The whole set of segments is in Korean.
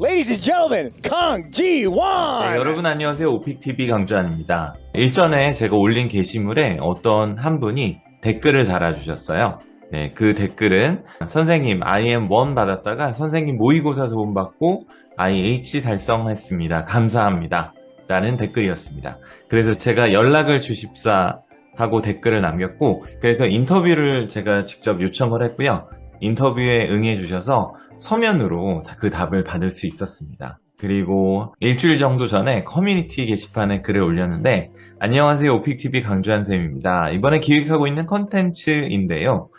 Ladies and gentlemen, 강지원! 네, 여러분 안녕하세요. 오픽TV 강주환입니다. 일전에 제가 올린 게시물에 어떤 한 분이 댓글을 달아주셨어요. 네, 그 댓글은 선생님 IM1 받았다가 선생님 모의고사 도움 받고 IH 달성했습니다. 감사합니다. 라는 댓글이었습니다. 그래서 제가 연락을 주십사 하고 댓글을 남겼고, 그래서 인터뷰를 제가 직접 요청을 했고요. 인터뷰에 응해 주셔서 서면으로 그 답을 받을 수 있었습니다. 그리고 일주일 정도 전에 커뮤니티 게시판에 글을 올렸는데, 안녕하세요, 오픽TV 강주한쌤입니다. 이번에 기획하고 있는 컨텐츠인데요.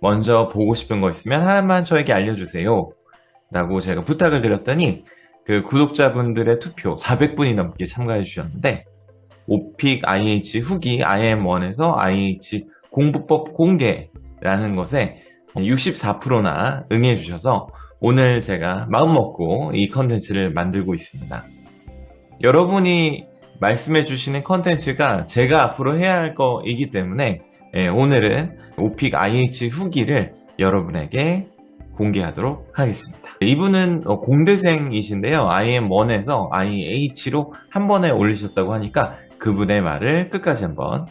먼저 보고 싶은 거 있으면 하나만 저에게 알려주세요. 라고 제가 부탁을 드렸더니 그 구독자분들의 투표 400분이 넘게 참가해 주셨는데, 오픽 IH 후기 IM1에서 IH 공부법 공개라는 것에 64%나 응해 주셔서 오늘 제가 마음먹고 이 컨텐츠를 만들고 있습니다. 여러분이 말씀해 주시는 컨텐츠가 제가 앞으로 해야 할 거이기 때문에 오늘은 오픽 IH 후기를 여러분에게 공개하도록 하겠습니다. 이분은 공대생이신데요. IM1에서 IH로 한 번에 올리셨다고 하니까 그분의 말을 끝까지 한번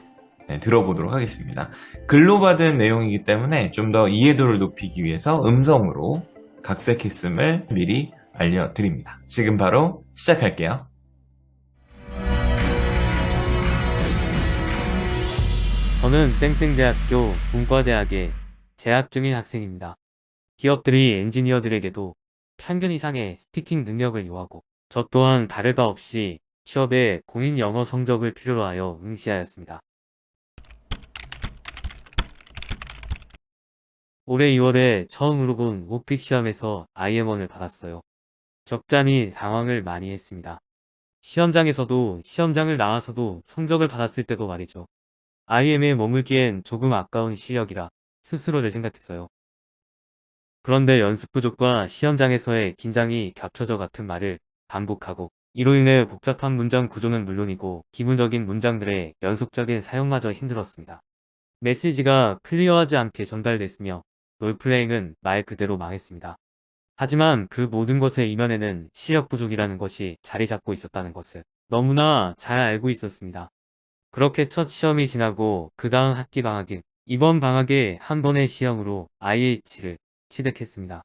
들어보도록 하겠습니다. 글로 받은 내용이기 때문에 좀 더 이해도를 높이기 위해서 음성으로 각색했음을 미리 알려드립니다. 지금 바로 시작할게요. 저는 땡땡대학교 문과대학에 재학 중인 학생입니다. 기업들이 엔지니어들에게도 평균 이상의 스피킹 능력을 요하고 저 또한 다를 바 없이 취업에 공인 영어 성적을 필요로 하여 응시하였습니다. 올해 2월에 처음으로 본 오픽 시험에서 IM1을 받았어요. 적잖이 당황을 많이 했습니다. 시험장에서도 시험장을 나와서도 성적을 받았을 때도 말이죠. IM에 머물기엔 조금 아까운 실력이라 스스로를 생각했어요. 그런데 연습 부족과 시험장에서의 긴장이 겹쳐져 같은 말을 반복하고 이로 인해 복잡한 문장 구조는 물론이고 기본적인 문장들의 연속적인 사용마저 힘들었습니다. 메시지가 클리어하지 않게 전달됐으며 롤플레잉은 말 그대로 망했습니다. 하지만 그 모든 것의 이면에는 실력 부족이라는 것이 자리 잡고 있었다는 것을 너무나 잘 알고 있었습니다. 그렇게 첫 시험이 지나고 그 다음 학기 방학인 이번 방학에 한 번의 시험으로 IH를 취득했습니다.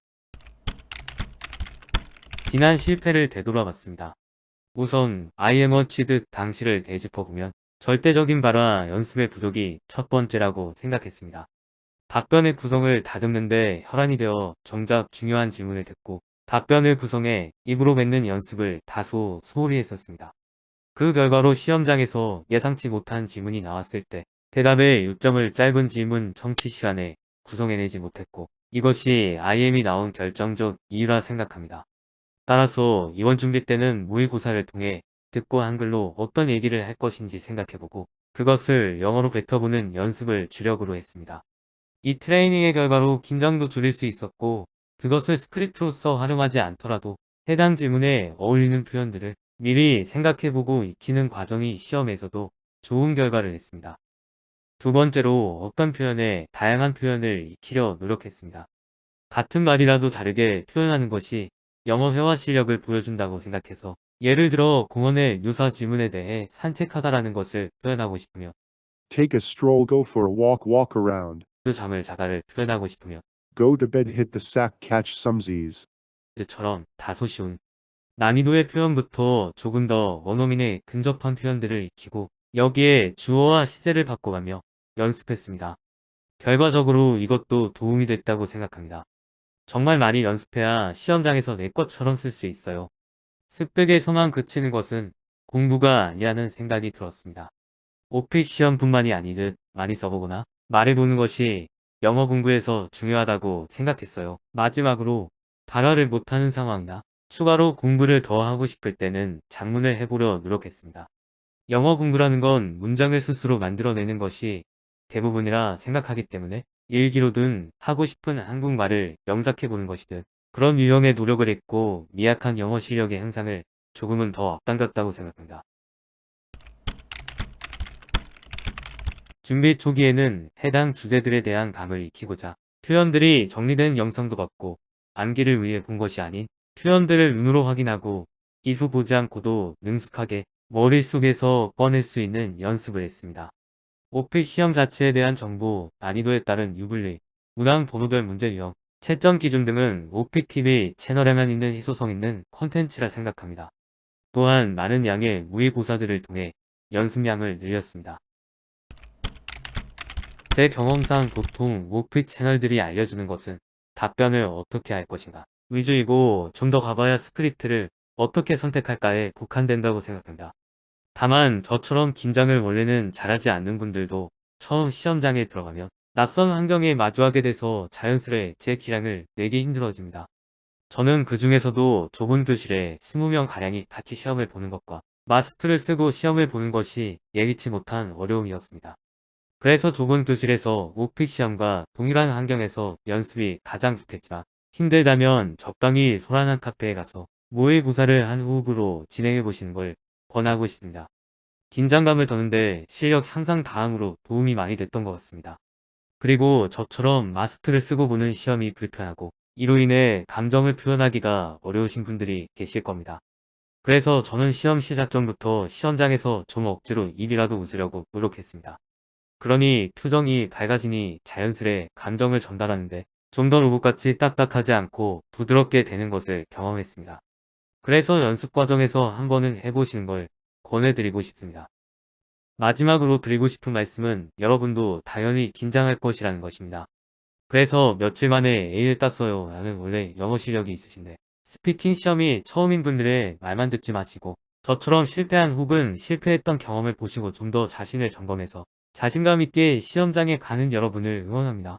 지난 실패를 되돌아봤습니다. 우선 IM1 취득 당시를 되짚어보면 절대적인 발화 연습의 부족이 첫 번째라고 생각했습니다. 답변의 구성을 다듬는데 혈안이 되어 정작 중요한 질문을 듣고 답변을 구성해 입으로 뱉는 연습을 다소 소홀히 했었습니다. 그 결과로 시험장에서 예상치 못한 질문이 나왔을 때 대답의 요점을 짧은 질문 청취 시간에 구성해내지 못했고 이것이 IM이 나온 결정적 이유라 생각합니다. 따라서 이번 준비 때는 모의고사를 통해 듣고 한글로 어떤 얘기를 할 것인지 생각해보고 그것을 영어로 뱉어보는 연습을 주력으로 했습니다. 이 트레이닝의 결과로 긴장도 줄일 수 있었고 그것을 스크립트로서 활용하지 않더라도 해당 질문에 어울리는 표현들을 미리 생각해보고 익히는 과정이 시험에서도 좋은 결과를 냈습니다. 두 번째로 어떤 표현에 다양한 표현을 익히려 노력했습니다. 같은 말이라도 다르게 표현하는 것이 영어 회화 실력을 보여준다고 생각해서 예를 들어 공원의 유사 질문에 대해 산책하다라는 것을 표현하고 싶으며 Take a stroll, go for a walk, walk around. 잠을 자다를 표현하고 싶으며 Go to bed, hit the sack, catch some Z's. 처럼 다소 쉬운 난이도의 표현부터 조금 더 원어민에 근접한 표현들을 익히고 여기에 주어와 시제를 바꿔가며 연습했습니다. 결과적으로 이것도 도움이 됐다고 생각합니다. 정말 많이 연습해야 시험장에서 내 것처럼 쓸 수 있어요. 습득에서만 그치는 것은 공부가 아니라는 생각이 들었습니다. 오픽 시험뿐만이 아니듯 많이 써보거나 말해보는 것이 영어 공부에서 중요하다고 생각했어요. 마지막으로 발화를 못하는 상황이나 추가로 공부를 더 하고 싶을 때는 작문을 해보려 노력했습니다. 영어 공부라는 건 문장을 스스로 만들어내는 것이 대부분이라 생각하기 때문에 일기로든 하고 싶은 한국말을 명작해보는 것이든 그런 유형의 노력을 했고 미약한 영어 실력의 향상을 조금은 더 앞당겼다고 생각합니다. 준비 초기에는 해당 주제들에 대한 감을 익히고자 표현들이 정리된 영상도 봤고 암기를 위해 본 것이 아닌 표현들을 눈으로 확인하고 이후 보지 않고도 능숙하게 머릿속에서 꺼낼 수 있는 연습을 했습니다. 오픽 시험 자체에 대한 정보, 난이도에 따른 유불리, 문항 번호별 문제 유형, 채점 기준 등은 오픽TV 채널에만 있는 희소성 있는 콘텐츠라 생각합니다. 또한 많은 양의 모의고사들을 통해 연습량을 늘렸습니다. 제 경험상 보통 오픽 채널들이 알려주는 것은 답변을 어떻게 할 것인가 위주이고 좀 더 가봐야 스크립트를 어떻게 선택할까에 국한된다고 생각합니다. 다만 저처럼 긴장을 원래는 잘하지 않는 분들도 처음 시험장에 들어가면 낯선 환경에 마주하게 돼서 자연스레 제 기량을 내기 힘들어집니다. 저는 그 중에서도 좁은 교실에 20명가량이 같이 시험을 보는 것과 마스크를 쓰고 시험을 보는 것이 예기치 못한 어려움이었습니다. 그래서 좁은 교실에서 오픽 시험과 동일한 환경에서 연습이 가장 좋겠지만 힘들다면 적당히 소란한 카페에 가서 모의고사를 한 호흡으로 진행해보시는 걸 권하고 싶습니다. 긴장감을 더는데 실력 향상 다음으로 도움이 많이 됐던 것 같습니다. 그리고 저처럼 마스크를 쓰고 보는 시험이 불편하고 이로 인해 감정을 표현하기가 어려우신 분들이 계실 겁니다. 그래서 저는 시험 시작 전부터 시험장에서 좀 억지로 입이라도 웃으려고 노력했습니다. 그러니 표정이 밝아지니 자연스레 감정을 전달하는데 좀 더 로봇같이 딱딱하지 않고 부드럽게 되는 것을 경험했습니다. 그래서 연습 과정에서 한 번은 해보시는 걸 권해드리고 싶습니다. 마지막으로 드리고 싶은 말씀은 여러분도 당연히 긴장할 것이라는 것입니다. 그래서 며칠 만에 A를 땄어요 라는 원래 영어 실력이 있으신데 스피킹 시험이 처음인 분들의 말만 듣지 마시고 저처럼 실패한 혹은 실패했던 경험을 보시고 좀 더 자신을 점검해서 자신감 있게 시험장에 가는 여러분을 응원합니다.